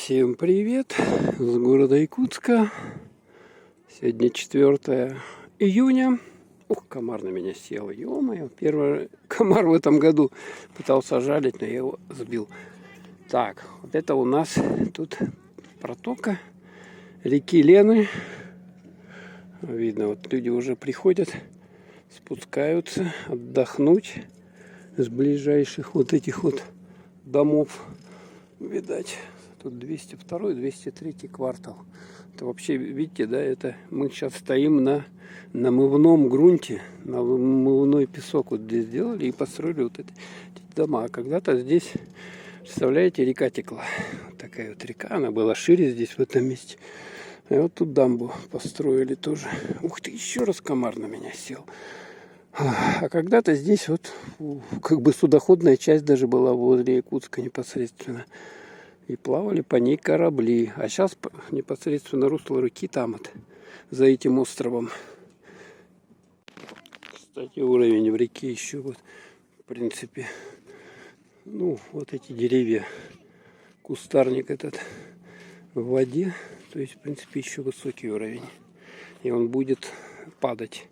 Всем привет с города Якутска. Сегодня 4 июня. Ух, комар на меня сел. Ё-моё, первый комар в этом году. Пытался жалить, но я его сбил. Так, вот это у нас тут протока реки Лены. Видно, вот люди уже приходят, спускаются отдохнуть с ближайших вот этих вот домов. Видать, тут 202-203 квартал. Это вообще, видите, да, это мы сейчас стоим на намывном грунте, намывной песок вот здесь сделали и построили вот эти дома. А когда-то здесь, представляете, река текла. Вот такая вот река, она была шире здесь, в этом месте. И вот тут дамбу построили тоже. Ух ты, еще раз комар на меня сел. А когда-то здесь вот как бы судоходная часть даже была возле Якутска непосредственно. И плавали по ней корабли. А сейчас непосредственно русло реки там вот, за этим островом. Кстати, уровень в реке еще вот, в принципе, ну, вот эти деревья, кустарник этот в воде. То есть, в принципе, еще высокий уровень. И он будет падать.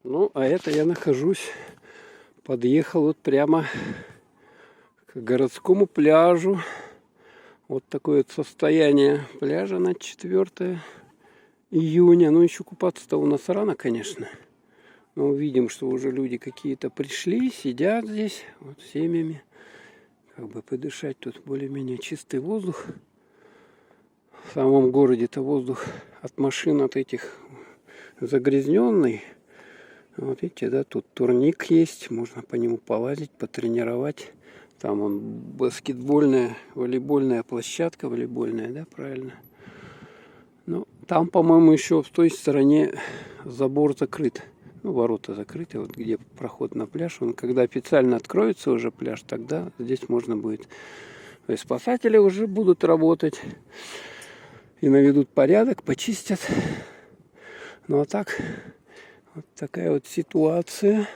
Ну, а это я нахожусь, подъехал вот прямо к городскому пляжу. Вот такое вот состояние пляжа на 4 июня. Ну, еще купаться-то у нас рано, конечно. Но увидим, что уже люди какие-то пришли, сидят здесь, вот семьями. Как бы подышать тут более-менее чистый воздух. В самом городе-то воздух от машин, от этих загрязненный. Вот видите, да, тут турник есть, можно по нему полазить, потренировать. Там вон баскетбольная, волейбольная площадка, волейбольная, да, правильно. Ну, там, по-моему, еще в той стороне забор закрыт. Ну, ворота закрыты, вот где проход на пляж. Он, когда официально откроется уже пляж, тогда здесь можно будет. То есть спасатели уже будут работать и наведут порядок, почистят. Ну, а так... Вот такая вот ситуация.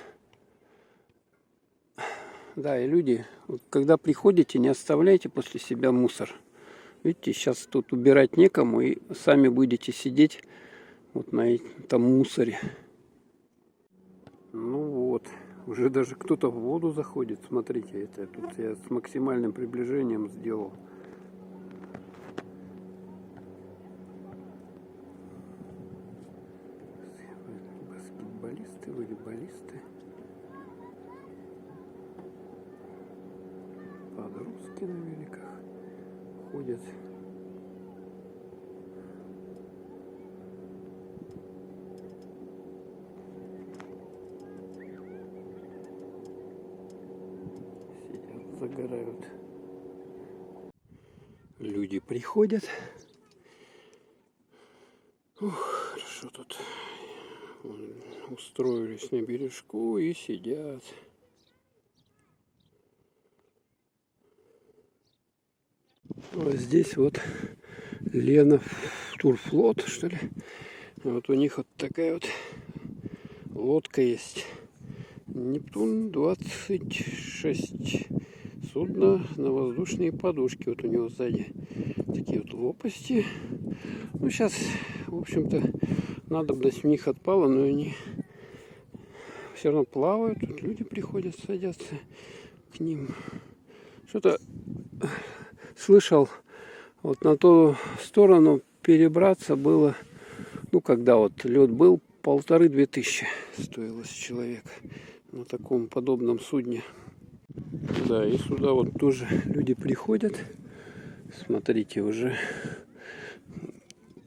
Да, и люди, вот когда приходите, не оставляйте после себя мусор. Видите, сейчас тут убирать некому, и сами будете сидеть вот на этом мусоре. Ну вот, уже даже кто-то в воду заходит. Смотрите, это тут я с максимальным приближением сделал. Баскетболисты, волейболисты, подростки на великах ходят. Сидят, загорают. Люди приходят. Ух, хорошо тут. Устроились на бережку и сидят. Вот здесь вот Лена Турфлот, что ли. Вот у них вот такая вот лодка есть. Нептун 26. Судно на воздушные подушки. Вот у него сзади такие вот лопасти. Ну, сейчас, в общем-то, надобность в них отпала, но они все равно плавают. Тут люди приходят, садятся к ним. Что-то слышал, вот на ту сторону перебраться было, ну, когда вот лед был, 1500-2000 стоило с человека на таком подобном судне. Да, и сюда вот тоже люди приходят. Смотрите, уже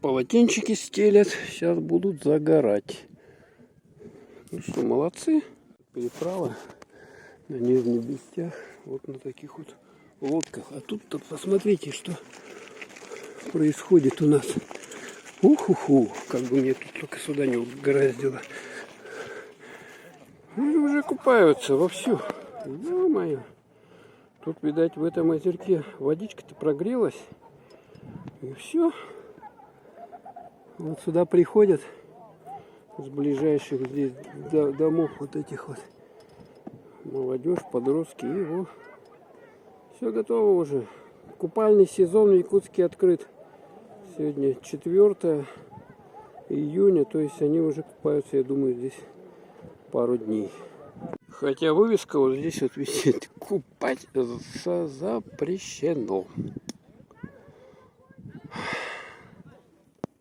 полотенчики стелят, сейчас будут загорать. Ну что, молодцы. Переправа на Нижних Бестях, вот на таких вот лодках. А тут-то посмотрите, что происходит у нас. Уху-ху, как бы мне тут только сюда не угораздило. Люди уже купаются вовсю. Ё-моё. Тут, видать, в этом озерке водичка-то прогрелась. И все. Вот сюда приходят с ближайших здесь домов вот этих вот молодежь, подростки, и вот все готово уже Купальный сезон в Якутске открыт. Сегодня 4 июня, то есть они уже купаются, я думаю, здесь пару дней. Хотя вывеска вот здесь вот висит: купаться запрещено.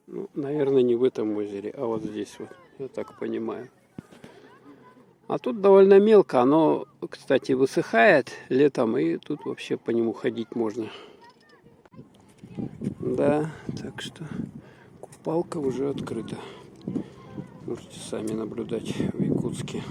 Ну, наверное, не в этом озере, а вот здесь вот, я так понимаю. А тут довольно мелко, оно, кстати, высыхает летом, и тут вообще по нему ходить можно. Да, так что купалка уже открыта. Можете сами наблюдать в Якутске.